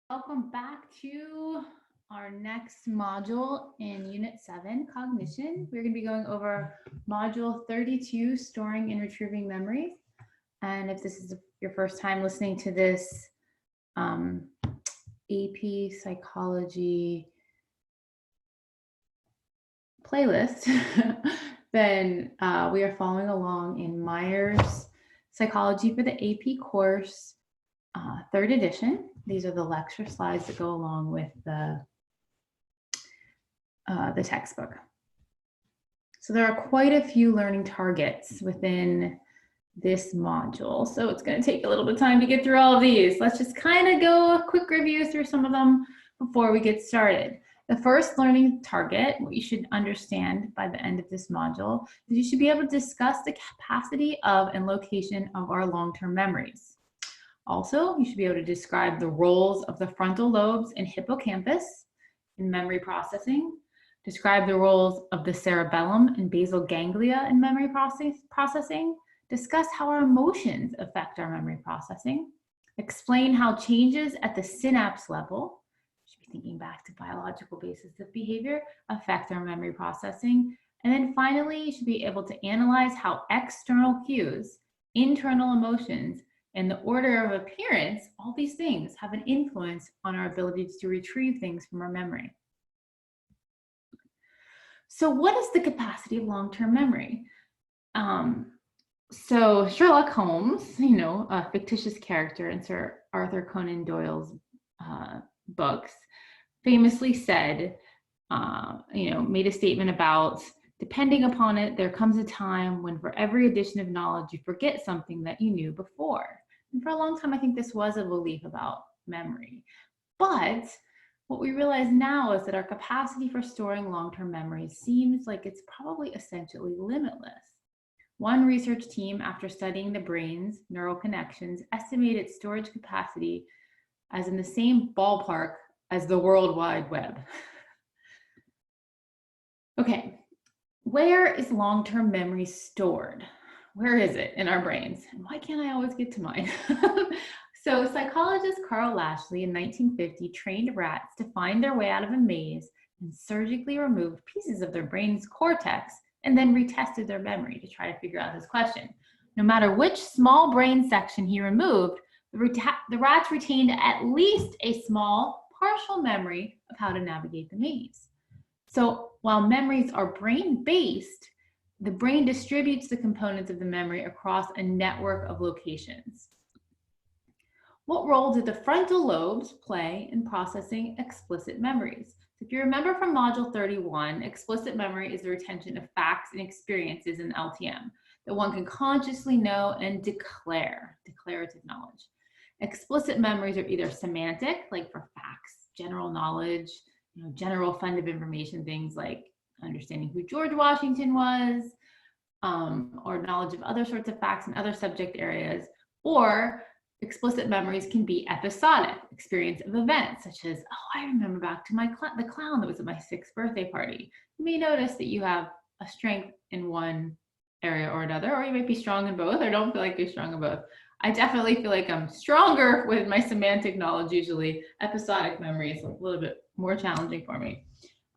Welcome back to our next module in Unit 7, Cognition. We're going to be going over Module 32, Storing and Retrieving Memories. And if this is your first time listening to this AP Psychology playlist, then we are following along in Myers Psychology for the AP course, 3rd edition. These are the lecture slides that go along with the textbook. So there are quite a few learning targets within this module. So it's going to take a little bit of time to get through all of these. Let's just kind of go a quick review through some of them before we get started. The first learning target, what you should understand by the end of this module, is you should be able to discuss the capacity of and location of our long-term memories. Also, you should be able to describe the roles of the frontal lobes and hippocampus in memory processing, describe the roles of the cerebellum and basal ganglia in memory processing, discuss how our emotions affect our memory processing, explain how changes at the synapse level, you should be thinking back to biological basis of behavior, affect our memory processing, and then finally, you should be able to analyze how external cues, internal emotions, and the order of appearance, all these things have an influence on our ability to retrieve things from our memory. So what is the capacity of long-term memory? So Sherlock Holmes, a fictitious character in Sir Arthur Conan Doyle's books, famously said, made a statement about, depending upon it, there comes a time when for every addition of knowledge, you forget something that you knew before. And for a long time, I think this was a belief about memory. But what we realize now is that our capacity for storing long-term memories seems like it's probably essentially limitless. One research team, after studying the brain's neural connections, estimated storage capacity as in the same ballpark as the World Wide Web. Okay. Where is long-term memory stored? Where is it in our brains? And why can't I always get to mine? So psychologist Carl Lashley in 1950 trained rats to find their way out of a maze and surgically removed pieces of their brain's cortex and then retested their memory to try to figure out this question. No matter which small brain section he removed, the rats retained at least a small partial memory of how to navigate the maze. So while memories are brain-based, the brain distributes the components of the memory across a network of locations. What role did the frontal lobes play in processing explicit memories? If you remember from Module 31, explicit memory is the retention of facts and experiences in LTM that one can consciously know and declare, declarative knowledge. Explicit memories are either semantic, like for facts, general knowledge, general fund of information, things like understanding who George Washington was, or knowledge of other sorts of facts in other subject areas. Or explicit memories can be episodic, experience of events, such as, oh, I remember back to the clown that was at my 6th birthday party. You may notice that you have a strength in one area or another, or you might be strong in both, or don't feel like you're strong in both. I definitely feel like I'm stronger with my semantic knowledge usually. Episodic memory is a little bit more challenging for me.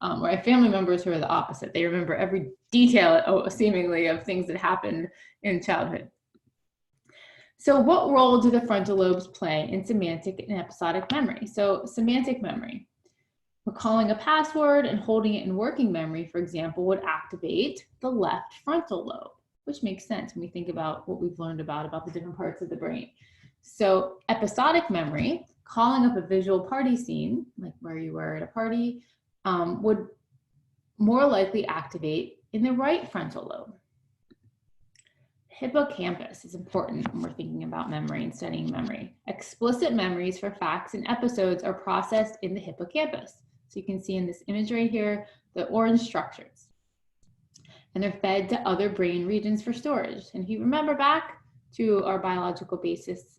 Or I have family members who are the opposite. They remember every detail, seemingly, of things that happened in childhood. So what role do the frontal lobes play in semantic and episodic memory? So semantic memory, recalling a password and holding it in working memory, for example, would activate the left frontal lobe, which makes sense when we think about what we've learned about the different parts of the brain. So episodic memory, calling up a visual party scene, like where you were at a party, would more likely activate in the right frontal lobe. Hippocampus is important when we're thinking about memory and studying memory. Explicit memories for facts and episodes are processed in the hippocampus. So you can see in this image right here, the orange structures. And they're fed to other brain regions for storage. And if you remember back to our biological basis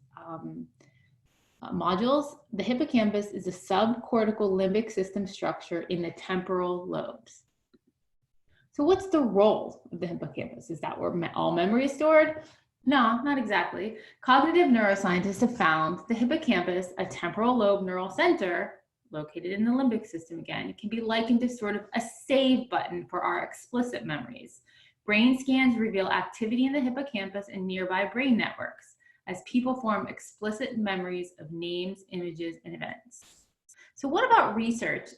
modules, the hippocampus is a subcortical limbic system structure in the temporal lobes. So what's the role of the hippocampus? Is that where all memory is stored? No, not exactly. Cognitive neuroscientists have found the hippocampus, a temporal lobe neural center located in the limbic system again, it can be likened to sort of a save button for our explicit memories. Brain scans reveal activity in the hippocampus and nearby brain networks as people form explicit memories of names, images, and events. So what about research?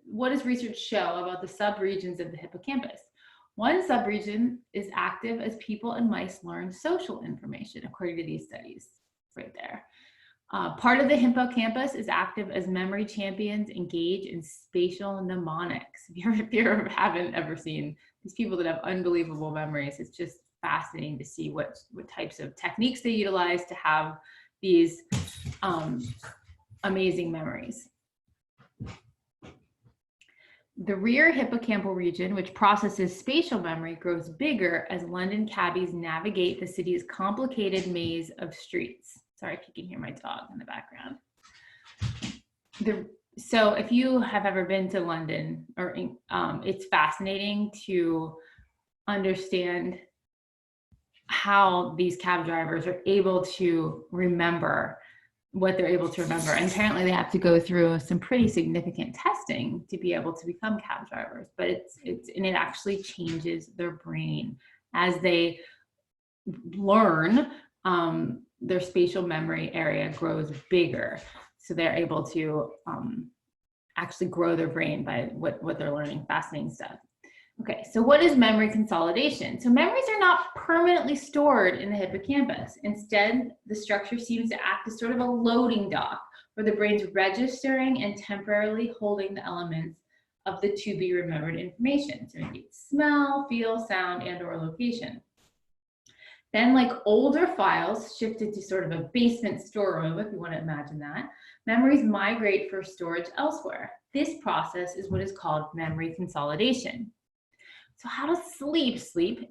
What does research show about the subregions of the hippocampus? One subregion is active as people and mice learn social information, according to these studies, right there. Part of the hippocampus is active as memory champions engage in spatial mnemonics. If you haven't ever seen these people that have unbelievable memories, it's just fascinating to see what types of techniques they utilize to have these amazing memories. The rear hippocampal region, which processes spatial memory, grows bigger as London cabbies navigate the city's complicated maze of streets. Sorry if you can hear my dog in the background. So if you have ever been to London, it's fascinating to understand how these cab drivers are able to remember what they're able to remember. And apparently they have to go through some pretty significant testing to be able to become cab drivers, but it actually changes their brain as they learn. Their spatial memory area grows bigger. So they're able to actually grow their brain by what they're learning. Fascinating stuff. Okay, so what is memory consolidation? So memories are not permanently stored in the hippocampus. Instead, the structure seems to act as sort of a loading dock where the brain's registering and temporarily holding the elements of the to be remembered information. So maybe it's smell, feel, sound, and or location. Then, like older files shifted to sort of a basement storeroom, if you want to imagine that, memories migrate for storage elsewhere. This process is what is called memory consolidation. So how does sleep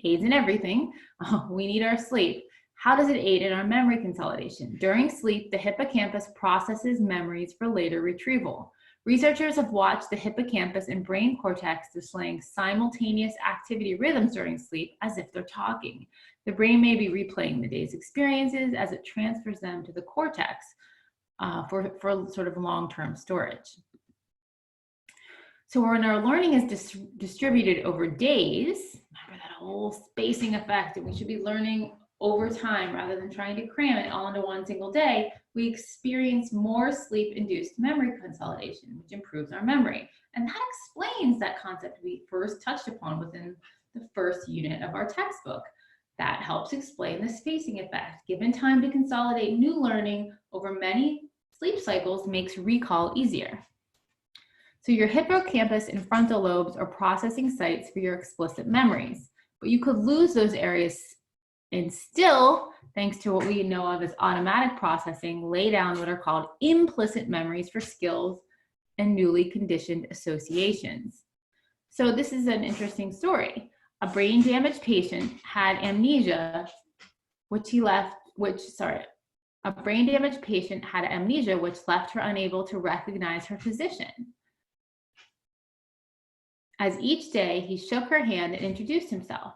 aids in everything? Oh, we need our sleep. How does it aid in our memory consolidation? During sleep, the hippocampus processes memories for later retrieval. Researchers have watched the hippocampus and brain cortex displaying simultaneous activity rhythms during sleep as if they're talking. The brain may be replaying the day's experiences as it transfers them to the cortex for sort of long-term storage. So when our learning is distributed over days, remember that whole spacing effect, that we should be learning over time rather than trying to cram it all into one single day, we experience more sleep-induced memory consolidation, which improves our memory. And that explains that concept we first touched upon within the first unit of our textbook. That helps explain the spacing effect. Given time to consolidate new learning over many sleep cycles makes recall easier. So your hippocampus and frontal lobes are processing sites for your explicit memories, but you could lose those areas and still, thanks to what we know of as automatic processing, lay down what are called implicit memories for skills and newly conditioned associations. So this is an interesting story. A brain damaged patient had amnesia, a brain damaged patient had amnesia, which left her unable to recognize her physician. As each day, he shook her hand and introduced himself.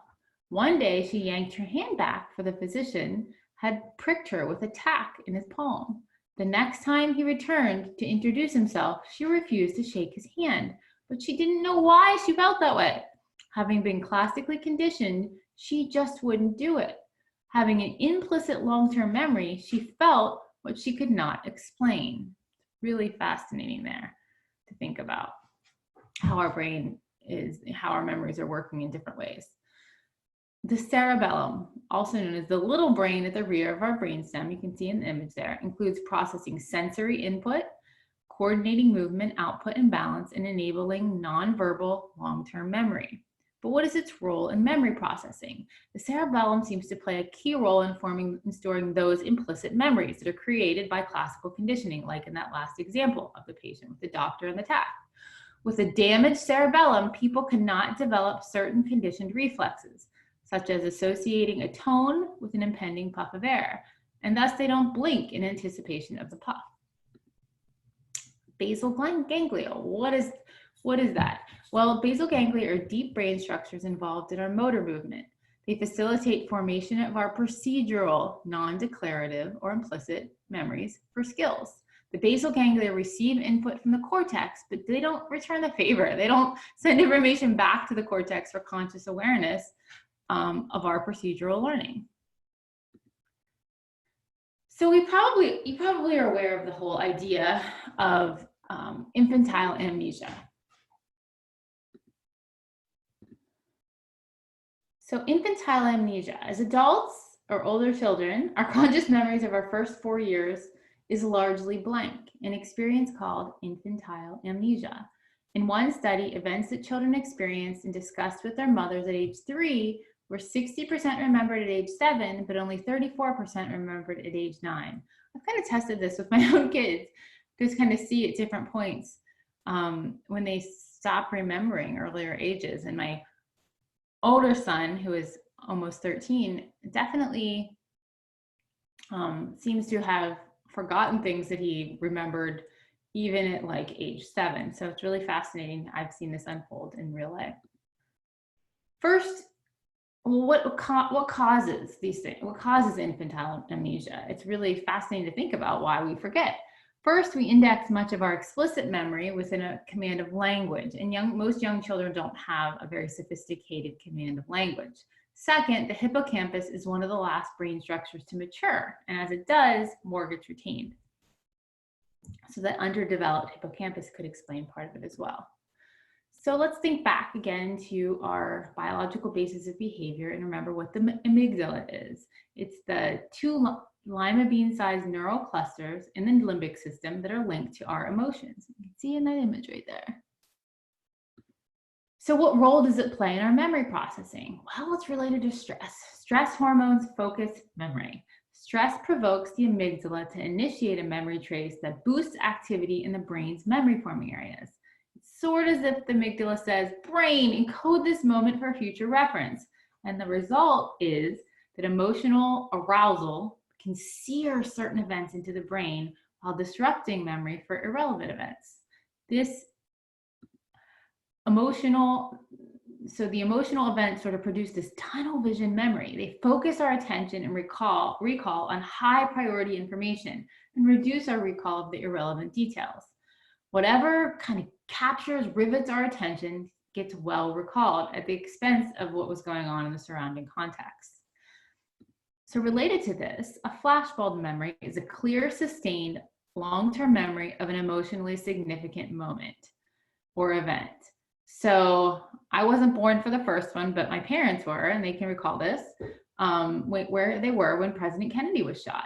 One day, she yanked her hand back, for the physician had pricked her with a tack in his palm. The next time he returned to introduce himself, she refused to shake his hand, but she didn't know why she felt that way. Having been classically conditioned, she just wouldn't do it. Having an implicit long-term memory, she felt what she could not explain. Really fascinating there to think about how our brain is, how our memories are working in different ways. The cerebellum, also known as the little brain at the rear of our brainstem, you can see in the image there, includes processing sensory input, coordinating movement, output, and balance, and enabling nonverbal long-term memory. But what is its role in memory processing? The cerebellum seems to play a key role in forming and storing those implicit memories that are created by classical conditioning, like in that last example of the patient with the doctor and the tack. With a damaged cerebellum, people cannot develop certain conditioned reflexes, such as associating a tone with an impending puff of air, and thus they don't blink in anticipation of the puff. Basal ganglia, what is that? Well, basal ganglia are deep brain structures involved in our motor movement. They facilitate formation of our procedural, non-declarative or implicit memories for skills. The basal ganglia receive input from the cortex, but they don't return the favor. They don't send information back to the cortex for conscious awareness of our procedural learning. So you probably are aware of the whole idea of infantile amnesia. So infantile amnesia, as adults or older children, our conscious memories of our first 4 years is largely blank, an experience called infantile amnesia. In one study, events that children experienced and discussed with their mothers at age 3 were 60% remembered at age 7, but only 34% remembered at age 9. I've kind of tested this with my own kids, just kind of see at different points when they stop remembering earlier ages. And my older son, who is almost 13, definitely seems to have forgotten things that he remembered even at like age 7. So it's really fascinating. I've seen this unfold in real life. First, what causes these things? What causes infantile amnesia? It's really fascinating to think about why we forget. First, we index much of our explicit memory within a command of language, and most young children don't have a very sophisticated command of language. Second, the hippocampus is one of the last brain structures to mature, and as it does, more gets retained. So that underdeveloped hippocampus could explain part of it as well. So let's think back again to our biological basis of behavior and remember what the amygdala is. It's the 2 lima bean-sized neural clusters in the limbic system that are linked to our emotions. You can see in that image right there. So what role does it play in our memory processing? Well, it's related to stress. Stress hormones focus memory. Stress provokes the amygdala to initiate a memory trace that boosts activity in the brain's memory-forming areas. It's sort of as if the amygdala says, brain, encode this moment for future reference. And the result is that emotional arousal can sear certain events into the brain while disrupting memory for irrelevant events. So the emotional events sort of produce this tunnel vision memory. They focus our attention and recall on high priority information and reduce our recall of the irrelevant details. Whatever kind of captures, rivets our attention gets well recalled at the expense of what was going on in the surrounding context. So related to this, a flashbulb memory is a clear, sustained, long-term memory of an emotionally significant moment or event. So I wasn't born for the first one, but my parents were, and they can recall this, where they were when President Kennedy was shot.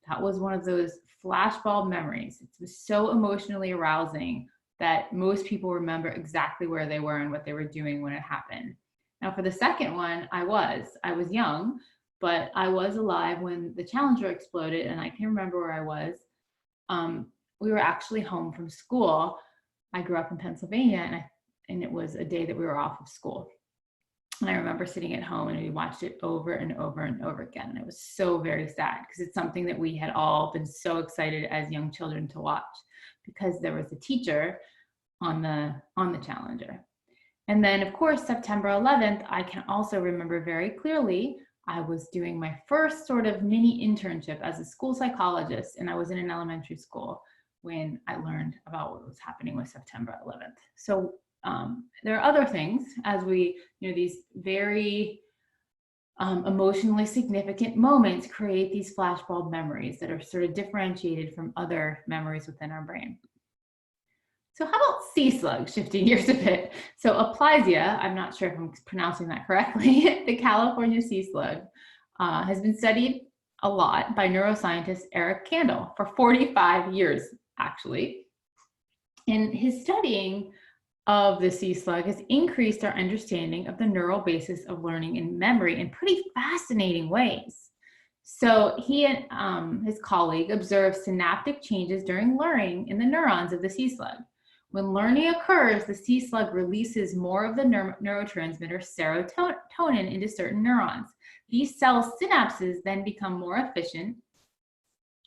That was one of those flashbulb memories. It was so emotionally arousing that most people remember exactly where they were and what they were doing when it happened. Now for the second one, I was young, but I was alive when the Challenger exploded, and I can remember where I was. We were actually home from school. I grew up in Pennsylvania, and it was a day that we were off of school. And I remember sitting at home and we watched it over and over and over again. And it was so very sad because it's something that we had all been so excited as young children to watch because there was a teacher on the Challenger. And then of course, September 11th, I can also remember very clearly. I was doing my first sort of mini internship as a school psychologist, and I was in an elementary school when I learned about what was happening with September 11th. So there are other things as we, these very emotionally significant moments create these flashbulb memories that are sort of differentiated from other memories within our brain. So how about sea slugs, shifting gears a bit? So Aplysia, I'm not sure if I'm pronouncing that correctly, the California sea slug has been studied a lot by neuroscientist Eric Kandel for 45 years, actually. And his studying of the sea slug has increased our understanding of the neural basis of learning and memory in pretty fascinating ways. So he and his colleague observed synaptic changes during learning in the neurons of the sea slug. When learning occurs, the sea slug releases more of the neurotransmitter serotonin into certain neurons. These cell synapses then become more efficient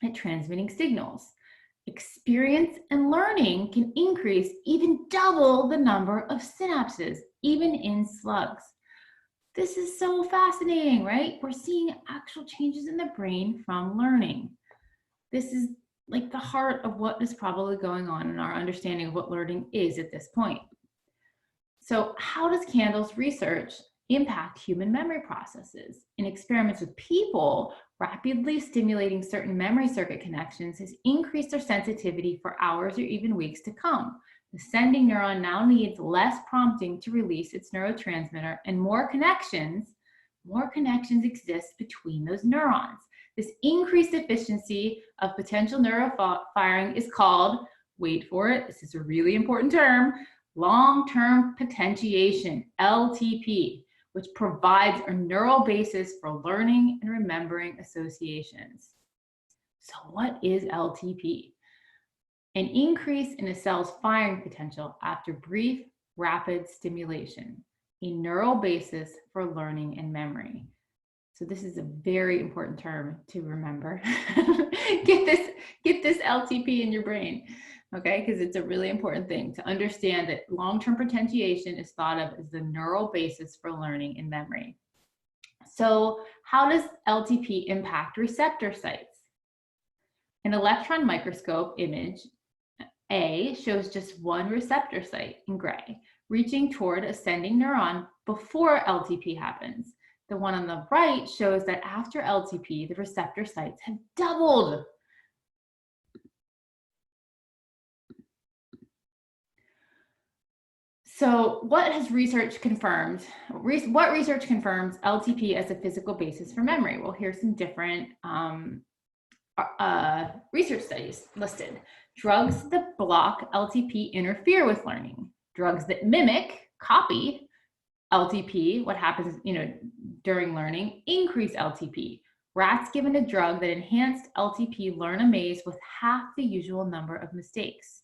at transmitting signals. Experience and learning can increase even double the number of synapses, even in slugs. This is so fascinating, right? We're seeing actual changes in the brain from learning. This is like the heart of what is probably going on in our understanding of what learning is at this point. So how does Kandel's research impact human memory processes? In experiments with people, rapidly stimulating certain memory circuit connections has increased their sensitivity for hours or even weeks to come. The sending neuron now needs less prompting to release its neurotransmitter, and more connections exist between those neurons. This increased efficiency of potential neurofiring is called, wait for it, this is a really important term, long-term potentiation, LTP, which provides a neural basis for learning and remembering associations. So what is LTP? An increase in a cell's firing potential after brief, rapid stimulation, a neural basis for learning and memory. So this is a very important term to remember. Get this LTP in your brain, okay? Because it's a really important thing to understand that long-term potentiation is thought of as the neural basis for learning and memory. So how does LTP impact receptor sites? An electron microscope image A shows just one receptor site in gray, reaching toward a sending neuron before LTP happens. The one on the right shows that after LTP, the receptor sites have doubled. So what research confirms LTP as a physical basis for memory? Well, here's some different research studies listed. Drugs that block LTP interfere with learning. Drugs that mimic, copy LTP, what happens, during learning, increase LTP. Rats given a drug that enhanced LTP learn a maze with half the usual number of mistakes.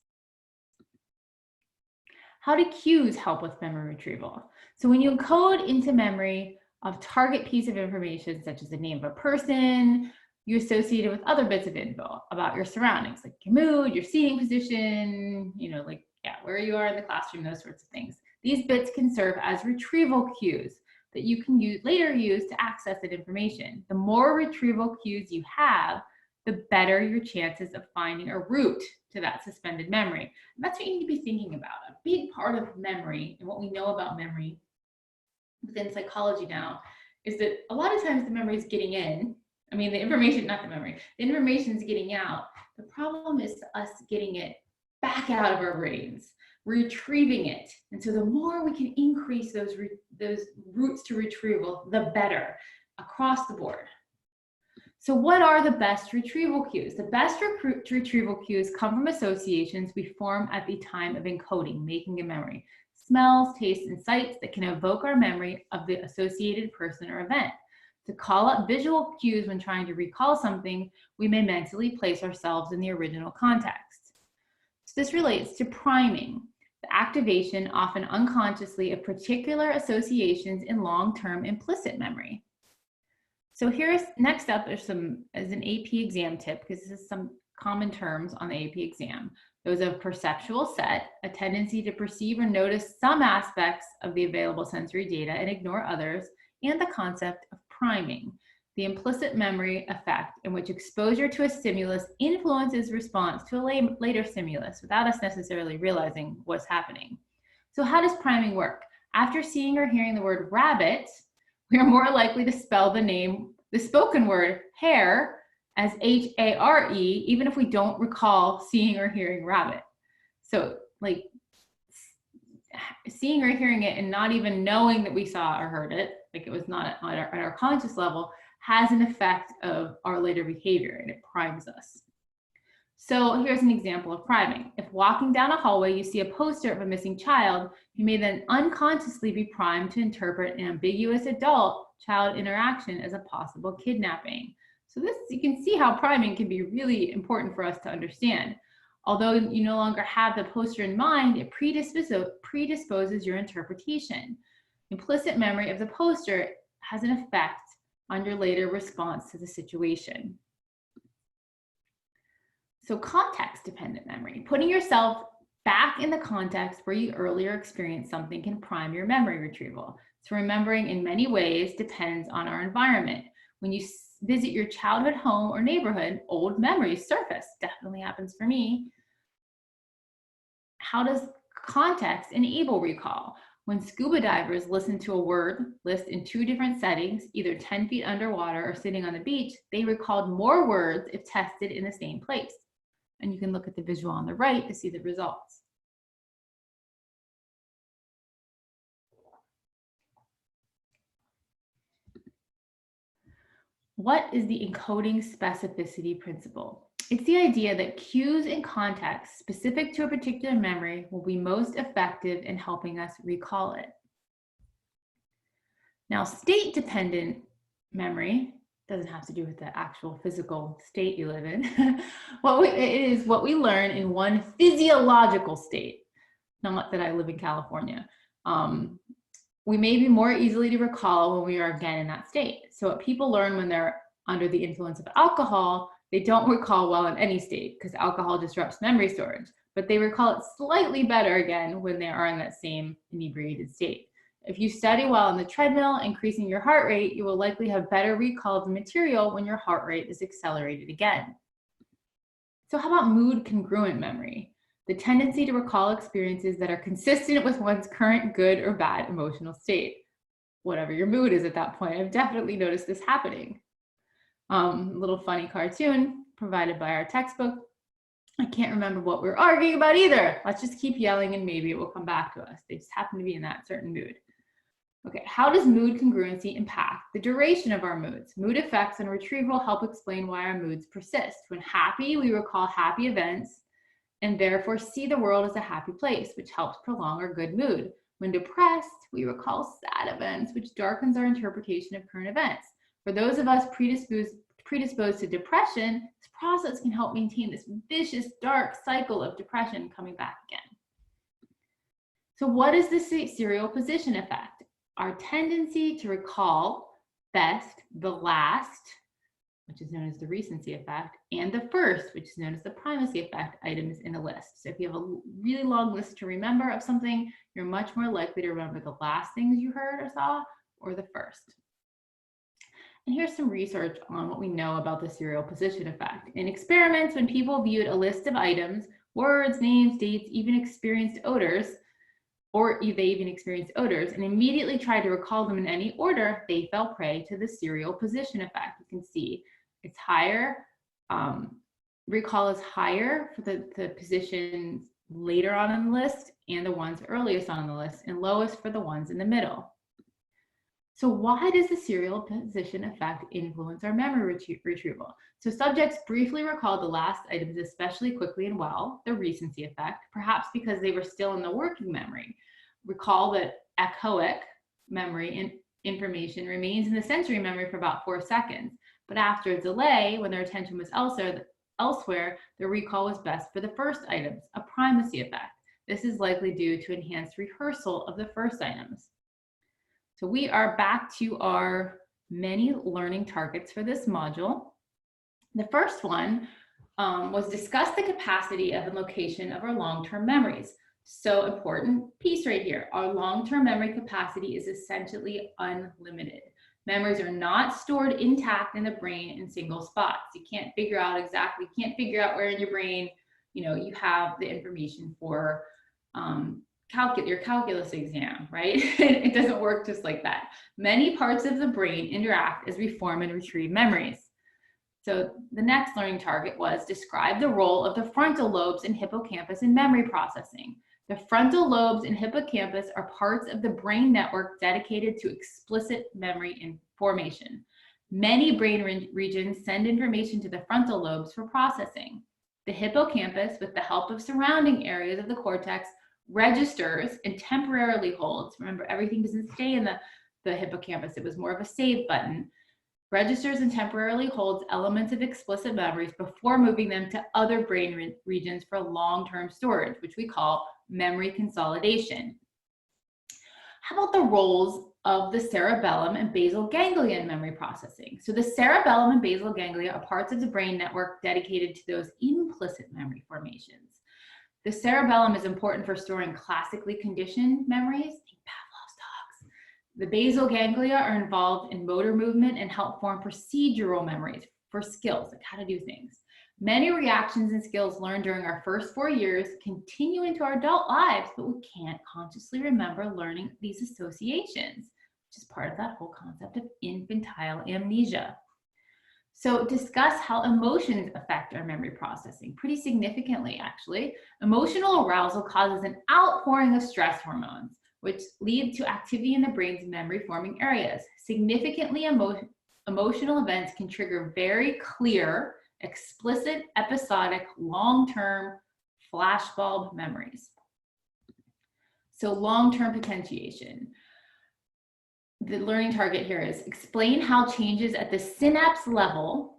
How do cues help with memory retrieval? So when you encode into memory a target piece of information, such as the name of a person, you associate it with other bits of info about your surroundings, like your mood, your seating position, where you are in the classroom, those sorts of things. These bits can serve as retrieval cues that you can later use to access that information. The more retrieval cues you have, the better your chances of finding a route to that suspended memory. And that's what you need to be thinking about. A big part of memory and what we know about memory within psychology now is that a lot of times the memory is getting in. The information, not the memory, the information is getting out. The problem is us getting it back out of our brains, retrieving it. And so the more we can increase those routes to retrieval, the better across the board. So what are the best retrieval cues? The best retrieval cues come from associations we form at the time of encoding, making a memory. Smells, tastes, and sights that can evoke our memory of the associated person or event. To call up visual cues when trying to recall something, we may mentally place ourselves in the original context. So this relates to priming, the activation, often unconsciously, of particular associations in long-term implicit memory. So next up, there's as an AP exam tip, because this is some common terms on the AP exam. Those of perceptual set, a tendency to perceive or notice some aspects of the available sensory data and ignore others, and the concept of priming, the implicit memory effect in which exposure to a stimulus influences response to a later stimulus without us necessarily realizing what's happening. So how does priming work? After seeing or hearing the word rabbit, we are more likely to spell the spoken word hare as H-A-R-E, even if we don't recall seeing or hearing rabbit. So like seeing or hearing it and not even knowing that we saw or heard it, like it was not at our conscious level, has an effect of our later behavior, and it primes us. So here's an example of priming. If walking down a hallway, you see a poster of a missing child, you may then unconsciously be primed to interpret an ambiguous adult-child interaction as a possible kidnapping. So you can see how priming can be really important for us to understand. Although you no longer have the poster in mind, it predisposes your interpretation. Implicit memory of the poster has an effect on your later response to the situation. So context-dependent memory, putting yourself back in the context where you earlier experienced something, can prime your memory retrieval. So remembering in many ways depends on our environment. When you visit your childhood home or neighborhood, old memories surface. Definitely happens for me. How does context enable recall? When scuba divers listen to a word list in 2 different settings, either 10 feet underwater or sitting on the beach, they recalled more words if tested in the same place. And you can look at the visual on the right to see the results. What is the encoding specificity principle? It's the idea that cues and context specific to a particular memory will be most effective in helping us recall it. Now, state-dependent memory doesn't have to do with the actual physical state you live in. It is what we learn in one physiological state. Not that I live in California. We may be more easily to recall when we are again in that state. So what people learn when they're under the influence of alcohol, they don't recall well in any state because alcohol disrupts memory storage, but they recall it slightly better again when they are in that same inebriated state. If you study while on the treadmill, increasing your heart rate, you will likely have better recall of the material when your heart rate is accelerated again. So how about mood-congruent memory? The tendency to recall experiences that are consistent with one's current good or bad emotional state. Whatever your mood is at that point. I've definitely noticed this happening. Little funny cartoon provided by our textbook. I can't remember what we're arguing about either. Let's just keep yelling and maybe it will come back to us. They just happen to be in that certain mood. Okay, how does mood congruency impact the duration of our moods? Mood effects and retrieval help explain why our moods persist. When happy, we recall happy events and therefore see the world as a happy place, which helps prolong our good mood. When depressed, we recall sad events, which darkens our interpretation of current events. For those of us predisposed to depression, this process can help maintain this vicious, dark cycle of depression coming back again. So what is the serial position effect? Our tendency to recall best the last, which is known as the recency effect, and the first, which is known as the primacy effect, items in a list. So if you have a really long list to remember of something, you're much more likely to remember the last things you heard or saw or the first. And here's some research on what we know about the serial position effect. In experiments, when people viewed a list of items, words, names, dates, even experienced odors, and immediately tried to recall them in any order, they fell prey to the serial position effect. You can see it's higher, recall is higher for the positions later on in the list and the ones earliest on the list, and lowest for the ones in the middle. So why does the serial position effect influence our memory retrieval? So subjects briefly recalled the last items especially quickly and well, the recency effect, perhaps because they were still in the working memory. Recall that echoic memory and information remains in the sensory memory for about 4 seconds, but after a delay, when their attention was elsewhere, the recall was best for the first items, a primacy effect. This is likely due to enhanced rehearsal of the first items. So we are back to our many learning targets for this module. The first one was discuss the capacity of and location of our long-term memories. So important piece right here. Our long-term memory capacity is essentially unlimited. Memories are not stored intact in the brain in single spots. You can't figure out where in your brain, you have the information for your calculus exam, right? It doesn't work just like that. Many parts of the brain interact as we form and retrieve memories. So the next learning target was describe the role of the frontal lobes and hippocampus in memory processing. The frontal lobes and hippocampus are parts of the brain network dedicated to explicit memory formation. Many brain regions send information to the frontal lobes for processing. The hippocampus, with the help of surrounding areas of the cortex, registers and temporarily holds. Remember, everything doesn't stay in the hippocampus. It was more of a save button. Registers and temporarily holds elements of explicit memories before moving them to other brain regions for long-term storage, which we call memory consolidation. How about the roles of the cerebellum and basal ganglia in memory processing? So the cerebellum and basal ganglia are parts of the brain network dedicated to those implicit memory formations. The cerebellum is important for storing classically conditioned memories, think Pavlov's dogs, The basal ganglia are involved in motor movement and help form procedural memories for skills, like how to do things. Many reactions and skills learned during our first 4 years continue into our adult lives, but we can't consciously remember learning these associations, which is part of that whole concept of infantile amnesia. So discuss how emotions affect our memory processing, pretty significantly actually. Emotional arousal causes an outpouring of stress hormones, which lead to activity in the brain's memory forming areas. Significantly emotional events can trigger very clear, explicit, episodic, long-term flashbulb memories. So long-term potentiation. The learning target here is explain how changes at the synapse level,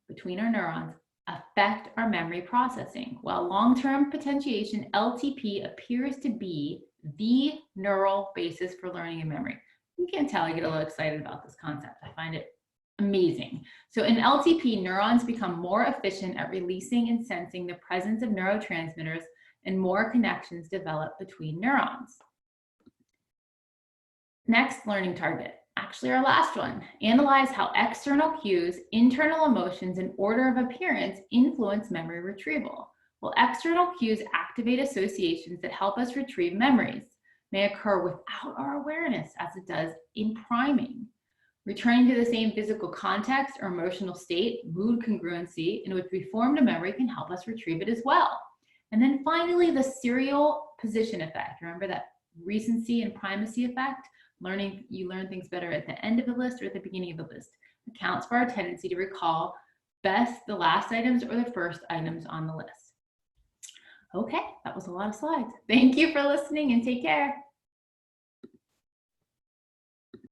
between our neurons, affect our memory processing. While long-term potentiation, LTP, appears to be the neural basis for learning and memory. You can tell I get a little excited about this concept. I find it amazing. So in LTP, neurons become more efficient at releasing and sensing the presence of neurotransmitters, and more connections develop between neurons. Next learning target, actually our last one, analyze how external cues, internal emotions, and order of appearance influence memory retrieval. Well, external cues activate associations that help us retrieve memories, may occur without our awareness, as it does in priming. Returning to the same physical context or emotional state, mood congruency, in which we formed a memory, can help us retrieve it as well. And then finally, the serial position effect. Remember that recency and primacy effect? You learn things better at the end of the list or at the beginning of the list. Accounts for our tendency to recall best the last items or the first items on the list. Okay, that was a lot of slides. Thank you for listening and take care.